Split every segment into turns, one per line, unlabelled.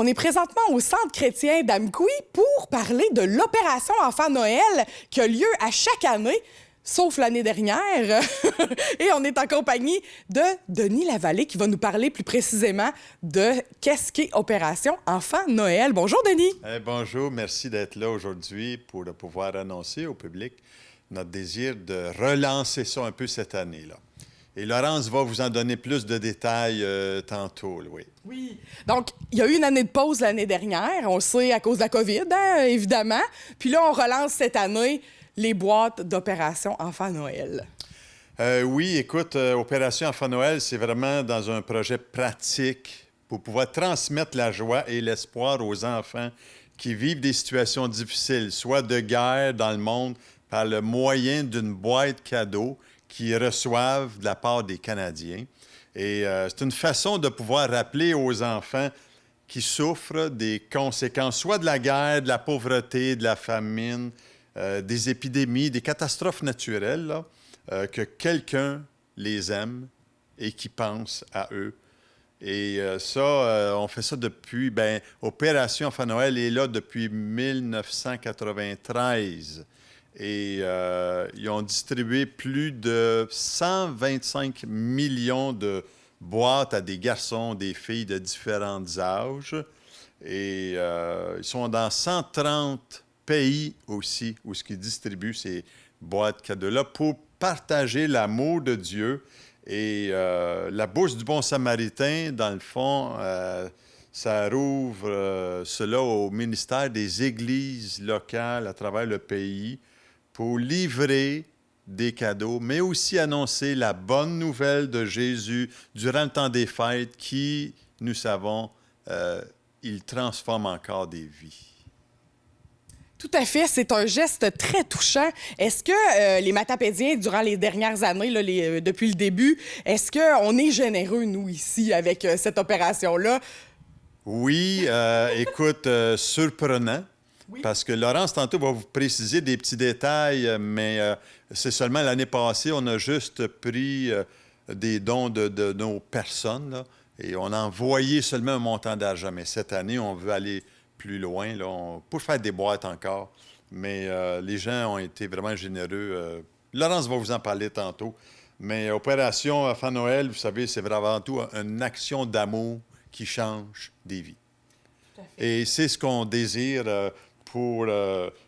On est présentement au Centre chrétien d'Amqui pour parler de l'opération Enfant Noël qui a lieu à chaque année, sauf l'année dernière. Et on est en compagnie de Denis Lavallée qui va nous parler plus précisément de qu'est-ce qu'est Opération Enfant Noël. Bonjour, Denis.
Bonjour, merci d'être là aujourd'hui pour pouvoir annoncer au public notre désir de relancer ça un peu cette année-là. Et Laurence va vous en donner plus de détails tantôt, oui.
Oui. Donc, il y a eu une année de pause l'année dernière, on le sait à cause de la COVID, hein, évidemment. Puis là, on relance cette année les boîtes d'Opération Enfant Noël.
Oui, écoute, Opération Enfant Noël, c'est vraiment dans un projet pratique pour pouvoir transmettre la joie et l'espoir aux enfants qui vivent des situations difficiles, soit de guerre dans le monde, par le moyen d'une boîte cadeau qu'ils reçoivent de la part des Canadiens. Et c'est une façon de pouvoir rappeler aux enfants qui souffrent des conséquences, soit de la guerre, de la pauvreté, de la famine, des épidémies, des catastrophes naturelles, là, que quelqu'un les aime et qui pense à eux. Et on fait ça depuis, Opération Enfant Noël est là depuis 1993. Et ils ont distribué plus de 125 millions de boîtes à des garçons, des filles de différents âges. Et ils sont dans 130 pays aussi où ils distribuent ces boîtes cadeaux-là pour partager l'amour de Dieu. Et la bourse du bon samaritain, dans le fond, ça rouvre cela au ministère des églises locales à travers le pays pour livrer des cadeaux, mais aussi annoncer la bonne nouvelle de Jésus durant le temps des fêtes qui, nous savons, il transforme encore des vies.
Tout à fait, c'est un geste très touchant. Est-ce que les Matapédiens, durant les dernières années, là, depuis le début, est-ce qu'on est généreux, nous, ici, avec cette opération-là?
Oui, écoute, surprenant. Oui. Parce que Laurence, tantôt, va vous préciser des petits détails, mais c'est seulement l'année passée, on a juste pris des dons de nos personnes, là, et on a envoyé seulement un montant d'argent. Mais cette année, on veut aller plus loin. Là, on peut faire des boîtes encore, mais les gens ont été vraiment généreux. Laurence va vous en parler tantôt. Mais Opération Enfant Noël, vous savez, c'est vraiment tout une action d'amour qui change des vies. Et c'est ce qu'on désire pour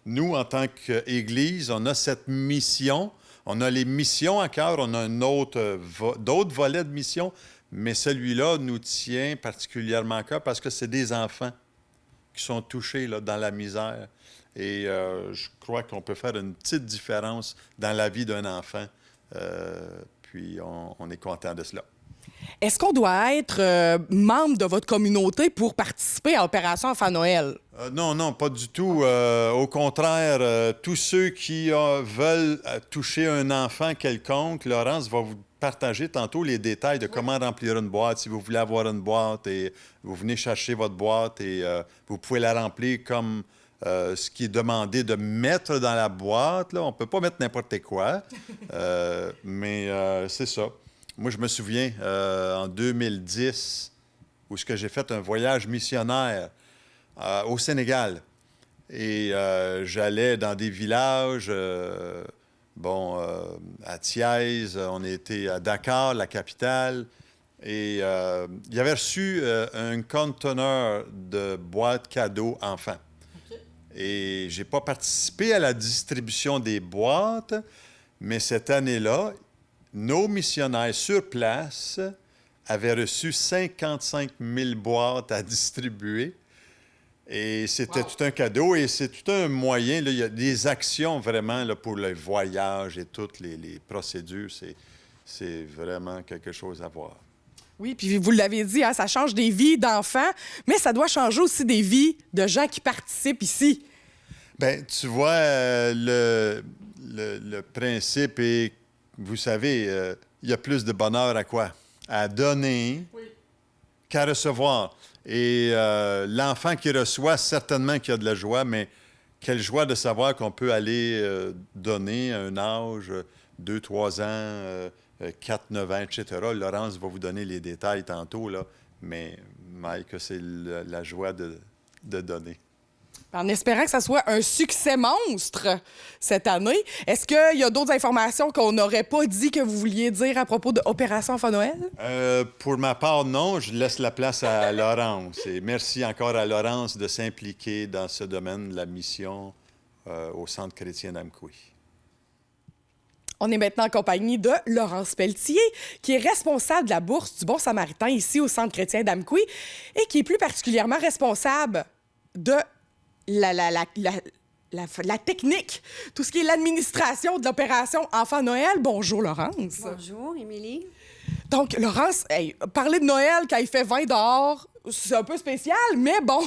nous, en tant qu'Église. On a cette mission. On a les missions à cœur. On a d'autres volets de missions. Mais celui-là nous tient particulièrement à cœur parce que c'est des enfants qui sont touchés là, dans la misère. Et je crois qu'on peut faire une petite différence dans la vie d'un enfant. Puis on est content de cela.
Est-ce qu'on doit être membre de votre communauté pour participer à Opération Enfant Noël?
Non, pas du tout. Au contraire, tous ceux qui veulent toucher un enfant quelconque, Laurence va vous partager tantôt les détails de comment remplir une boîte. Si vous voulez avoir une boîte et vous venez chercher votre boîte et vous pouvez la remplir comme ce qui est demandé de mettre dans la boîte. Là. On ne peut pas mettre n'importe quoi, mais c'est ça. Moi, je me souviens, en 2010, où j'ai fait un voyage missionnaire au Sénégal. Et j'allais dans des villages, à Thiès, on était à Dakar, la capitale, et il avait reçu un conteneur de boîtes cadeaux enfants. Okay. Et je n'ai pas participé à la distribution des boîtes, mais cette année-là, nos missionnaires sur place avaient reçu 55 000 boîtes à distribuer. Et c'était tout un cadeau et c'est tout un moyen. Là, il y a des actions vraiment là, pour le voyage et toutes les procédures. C'est vraiment quelque chose à voir.
Oui, puis vous l'avez dit, hein, ça change des vies d'enfants, mais ça doit changer aussi des vies de gens qui participent ici.
Bien, tu vois, le principe est... Vous savez, il y a plus de bonheur à quoi? À donner qu'à recevoir. Et l'enfant qui reçoit, certainement qu'il y a de la joie, mais quelle joie de savoir qu'on peut aller donner à un âge 2, 3 ans, 4, 9 ans, etc. Laurence va vous donner les détails tantôt, là, mais Mike, que c'est la joie de donner.
En espérant que ça soit un succès monstre cette année. Est-ce qu'il y a d'autres informations qu'on n'aurait pas dit que vous vouliez dire à propos de Opération Enfant Noël?
Pour ma part, non. Je laisse la place à Laurence. Et merci encore à Laurence de s'impliquer dans ce domaine de la mission au Centre chrétien d'Amqui.
On est maintenant en compagnie de Laurence Pelletier, qui est responsable de la bourse du Bon Samaritain ici au Centre chrétien d'Amqui et qui est plus particulièrement responsable de la technique, tout ce qui est l'administration de l'opération Enfant Noël. Bonjour, Laurence.
Bonjour, Émilie.
Donc, Laurence, parler de Noël quand il fait 20 dehors, c'est un peu spécial, mais bon,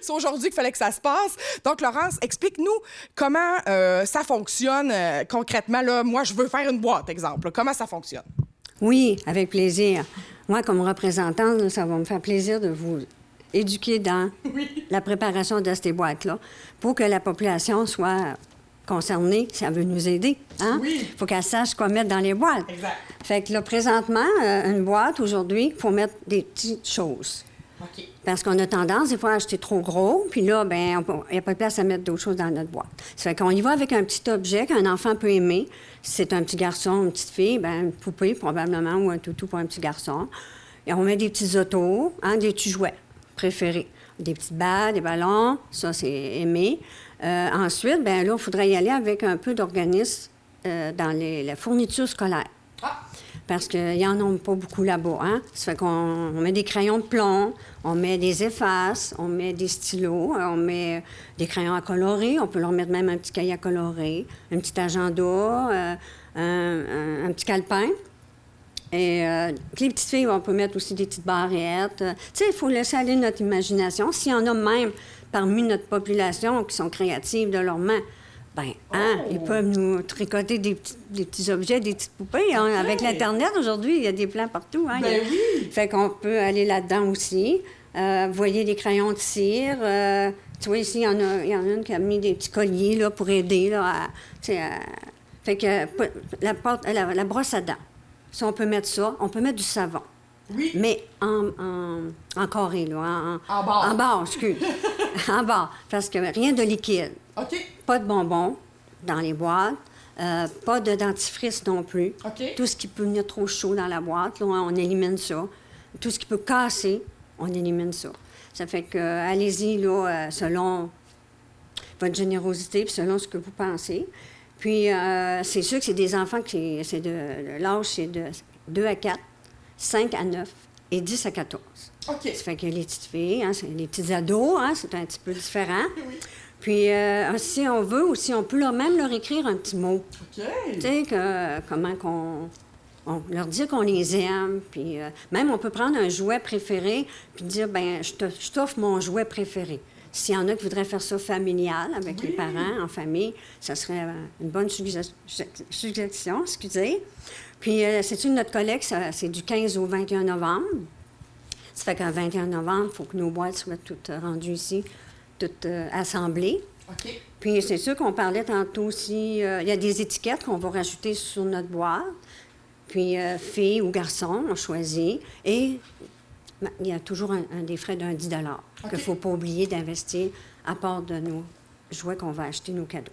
c'est aujourd'hui qu'il fallait que ça se passe. Donc, Laurence, explique-nous comment ça fonctionne concrètement. Là, moi, je veux faire une boîte, exemple. Comment ça fonctionne?
Oui, avec plaisir. Moi, comme représentante, ça va me faire plaisir de vous éduquer dans la préparation de ces boîtes-là pour que la population soit concernée, ça veut nous aider. Hein?
Oui.
Il faut qu'elle sache quoi mettre dans les boîtes.
Exact.
Fait que là, présentement, une boîte, aujourd'hui, il faut mettre des petites choses.
OK.
Parce qu'on a tendance, des fois, à acheter trop gros, puis là, bien, il n'y a pas de place à mettre d'autres choses dans notre boîte. Ça fait qu'on y va avec un petit objet qu'un enfant peut aimer. Si c'est un petit garçon, une petite fille, bien, une poupée, probablement, ou un toutou pour un petit garçon. Et on met des petits autos, hein, des petits jouets préférés. Des petites balles, des ballons, ça, c'est aimé. Ensuite, bien là, il faudrait y aller avec un peu d'organisme dans la fourniture scolaire.
Ah.
Parce qu'il n'y en a pas beaucoup là-bas. Hein? Ça fait qu'on met des crayons de plomb, on met des effaces, on met des stylos, on met des crayons à colorer, on peut leur mettre même un petit cahier à colorer, un petit agenda, un petit calepin. Et les petites filles, on peut mettre aussi des petites barrettes. Tu sais, il faut laisser aller notre imagination. S'il y en a même parmi notre population qui sont créatives de leurs mains, bien, hein, ils peuvent nous tricoter des petits objets, des petites poupées. Hein. Avec l'Internet, aujourd'hui, il y a des plans partout. Hein.
Ben oui!
Fait qu'on peut aller là-dedans aussi. Vous voyez des crayons de cire. Tu vois, ici, il y en a une qui a mis des petits colliers là, pour aider. Là, Fait que la brosse à dents. Si on peut mettre ça, on peut mettre du savon.
Oui.
Mais en carré, là.
En barre.
En barre, excuse. En barre. Parce que rien de liquide.
OK.
Pas de bonbons dans les boîtes. Pas de dentifrice non plus.
OK.
Tout ce qui peut venir trop chaud dans la boîte, là, on élimine ça. Tout ce qui peut casser, on élimine ça. Ça fait que, allez-y, là, selon votre générosité puis selon ce que vous pensez. Puis, c'est sûr que c'est des enfants qui... l'âge, c'est de 2 à 4, 5 à 9 et 10 à 14.
OK.
Ça fait que les petites filles, hein, c'est les petits ados, hein, c'est un petit peu différent.
Oui.
Puis, si on veut aussi, on peut même leur écrire un petit mot.
OK.
Tu sais, comment on leur dit qu'on les aime. Puis, même, on peut prendre un jouet préféré puis dire, bien, je t'offre mon jouet préféré. S'il y en a qui voudraient faire ça familial, avec les parents, en famille, ça serait une bonne suggestion, excusez. Puis, c'est une de notre collecte, c'est du 15 au 21 novembre. Ça fait qu'un 21 novembre, il faut que nos boîtes soient toutes rendues ici, toutes assemblées.
OK.
Puis, c'est sûr qu'on parlait tantôt aussi, il y a des étiquettes qu'on va rajouter sur notre boîte. Puis, filles ou garçons, on choisit. Et il y a toujours des frais d'un 10 qu'il ne faut pas oublier d'investir à part de nos jouets qu'on va acheter, nos cadeaux.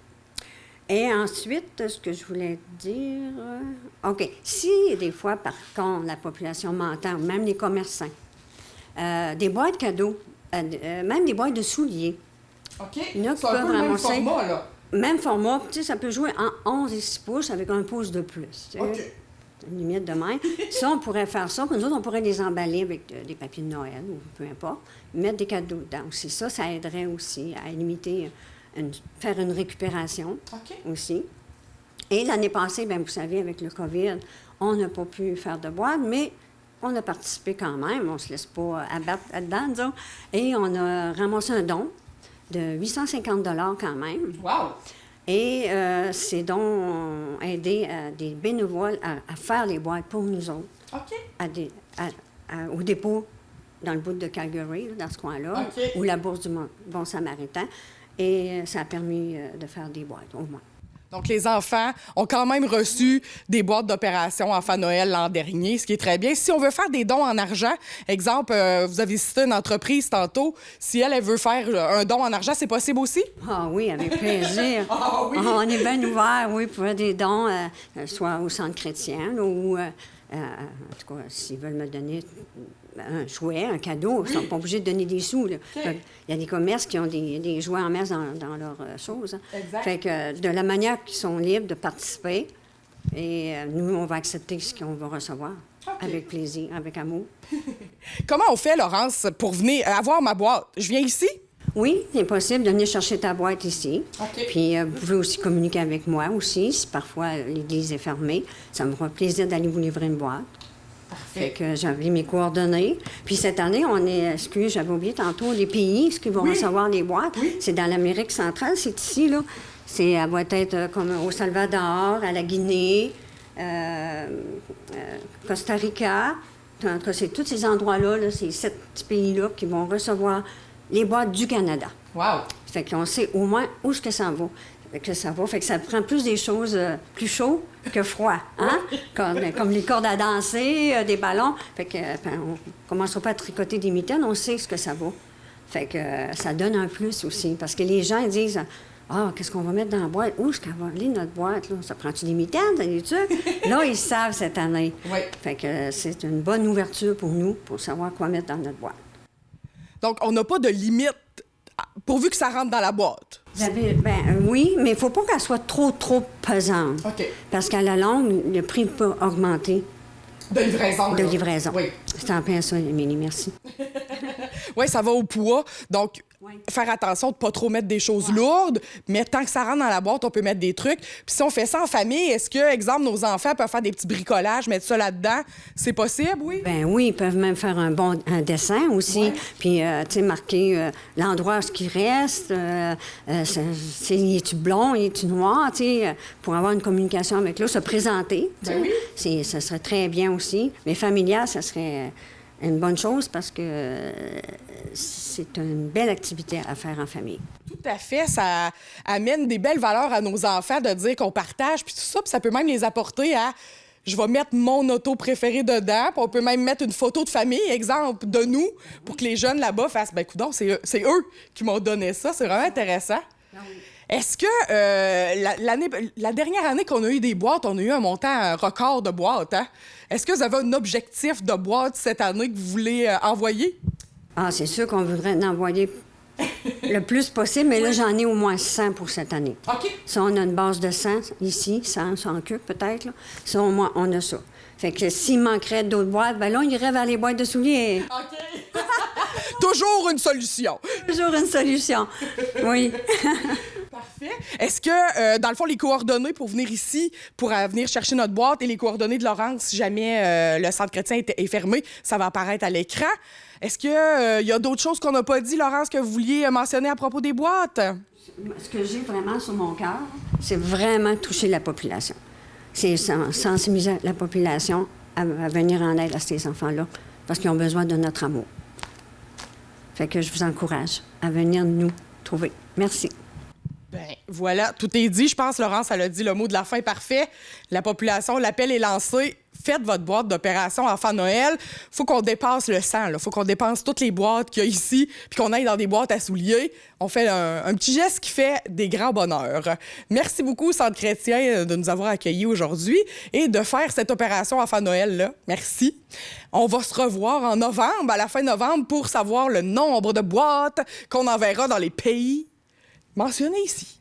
Et ensuite, ce que je voulais dire... OK. Si, des fois, par contre, la population m'entend, même les commerçants, des boîtes cadeaux, même des boîtes de souliers.
OK.
Il y en a qui
C'est un
peuvent
peu le même
ramasser-
format, là.
Même format, tu sais, ça peut jouer en 11 et 6 pouces avec un pouce de plus. Tu sais.
OK.
Une limite de même. Ça, on pourrait faire ça. Puis nous autres, on pourrait les emballer avec des papiers de Noël ou peu importe. Mettre des cadeaux dedans aussi. Ça aiderait aussi à limiter, faire une récupération
OK.
aussi. Et l'année passée, bien, vous savez, avec le COVID, on n'a pas pu faire de boîte, mais on a participé quand même. On ne se laisse pas abattre là-dedans, disons. Et on a ramassé un don de 850 quand même.
Wow!
Et ces dons ont aidé des bénévoles à faire les boîtes pour nous autres,
OK.
au dépôt dans le bout de Calgary, là, dans ce coin-là,
OK.
ou la bourse du Bon Samaritain. Et ça a permis de faire des boîtes, au moins.
Donc, les enfants ont quand même reçu des boîtes d'opération Enfant Noël l'an dernier, ce qui est très bien. Si on veut faire des dons en argent, exemple, vous avez cité une entreprise tantôt, si elle veut faire un don en argent, c'est possible aussi?
Ah oui, avec plaisir.
Ah oui?
On est bien ouvert, oui, pour faire des dons, soit au centre chrétien, là, ou, en tout cas, s'ils veulent me donner un jouet, un cadeau, ils ne sont pas obligés de donner des sous. Là. Il y a des commerces qui ont des jouets en masse dans leurs choses. Hein.
Exact.
Fait que de la manière qu'ils sont libres de participer, et nous, on va accepter ce qu'on va recevoir. Avec plaisir, avec amour.
Comment on fait, Laurence, pour venir avoir ma boîte? Je viens ici?
Oui, c'est possible de venir chercher ta boîte ici.
OK.
Puis vous pouvez aussi communiquer avec moi aussi, si parfois l'église est fermée. Ça me fera plaisir d'aller vous livrer une boîte. Fait que j'avais mes coordonnées. Puis cette année, on est, excusez, j'avais oublié tantôt, les pays, ce qui vont recevoir les boîtes. C'est dans l'Amérique centrale, c'est ici, là. Elle va être comme au Salvador, à la Guinée, Costa Rica. En tout cas, c'est tous ces endroits-là, là, ces 7 petits pays-là qui vont recevoir les boîtes du Canada.
Wow!
Fait qu'on sait au moins où est-ce que ça va. Fait que ça prend plus des choses plus chaudes que froid, hein? Comme les cordes à danser, des ballons. Fait que on commencera pas à tricoter des mitaines, on sait ce que ça vaut. Fait que ça donne un plus aussi. Parce que les gens ils disent ah, qu'est-ce qu'on va mettre dans la boîte? Où est-ce qu'elle va aller, notre boîte? Là? Ça prend-tu des mitaines, des trucs? Là, ils savent cette année.
Oui.
Fait que c'est une bonne ouverture pour nous, pour savoir quoi mettre dans notre boîte.
Donc, on n'a pas de limite pourvu que ça rentre dans la boîte.
Oui, mais il ne faut pas qu'elle soit trop pesante.
OK.
Parce qu'à la longue, le prix peut augmenter.
De livraison.
De livraison.
Oui.
C'est en plein ça, Émilie, merci.
Oui, ça va au poids. Donc, faire attention de ne pas trop mettre des choses lourdes, mais tant que ça rentre dans la boîte, on peut mettre des trucs. Puis si on fait ça en famille, est-ce que, exemple, nos enfants peuvent faire des petits bricolages, mettre ça là-dedans? C'est possible, oui?
Ben oui, ils peuvent même faire un dessin aussi.
Ouais.
Puis, tu sais, marquer l'endroit où ce qui reste. Es-tu blond, es-tu noir, tu sais, pour avoir une communication avec l'autre, se présenter.
Ben oui.
Ça serait très bien aussi. Mais familial, ça serait une bonne chose parce que c'est une belle activité à faire en famille.
Tout à fait. Ça amène des belles valeurs à nos enfants de dire qu'on partage, puis tout ça. Puis ça peut même les apporter à je vais mettre mon auto préféré dedans, puis on peut même mettre une photo de famille, exemple, de nous, pour que les jeunes là-bas fassent ben coudonc, c'est eux qui m'ont donné ça. C'est vraiment intéressant. Est-ce que la dernière année qu'on a eu des boîtes, on a eu un montant record de boîtes, hein? Est-ce que vous avez un objectif de boîte cette année que vous voulez envoyer?
Ah, c'est sûr qu'on voudrait en envoyer le plus possible, mais là, j'en ai au moins 100 pour cette année.
OK.
Ça, on a une base de 100 ici, 100 cubes peut-être. Là. Ça, au moins, on a ça. Fait que s'il manquerait d'autres boîtes, ben là, on irait vers les boîtes de souliers.
OK. Toujours une solution.
Toujours une solution. Oui.
Parfait. Est-ce que, dans le fond, les coordonnées pour venir ici, pour venir chercher notre boîte et les coordonnées de Laurence, si jamais le centre chrétien est fermé, ça va apparaître à l'écran. Est-ce qu'il y a d'autres choses qu'on n'a pas dit, Laurence, que vous vouliez mentionner à propos des boîtes?
Ce que j'ai vraiment sur mon cœur, c'est vraiment toucher la population. C'est sensibiliser la population à venir en aide à ces enfants-là parce qu'ils ont besoin de notre amour. Fait que je vous encourage à venir nous trouver. Merci.
Ben voilà, tout est dit. Je pense, Laurence, elle a dit le mot de la fin parfait. La population, l'appel est lancé. Faites votre boîte d'opération Enfant Noël. Faut qu'on dépasse le 100. Faut qu'on dépense toutes les boîtes qu'il y a ici, puis qu'on aille dans des boîtes à souliers. On fait un petit geste qui fait des grands bonheurs. Merci beaucoup, Centre chrétien, de nous avoir accueillis aujourd'hui et de faire cette opération Enfant Noël-là. Merci. On va se revoir en novembre, à la fin novembre, pour savoir le nombre de boîtes qu'on enverra dans les pays mentionnés ici.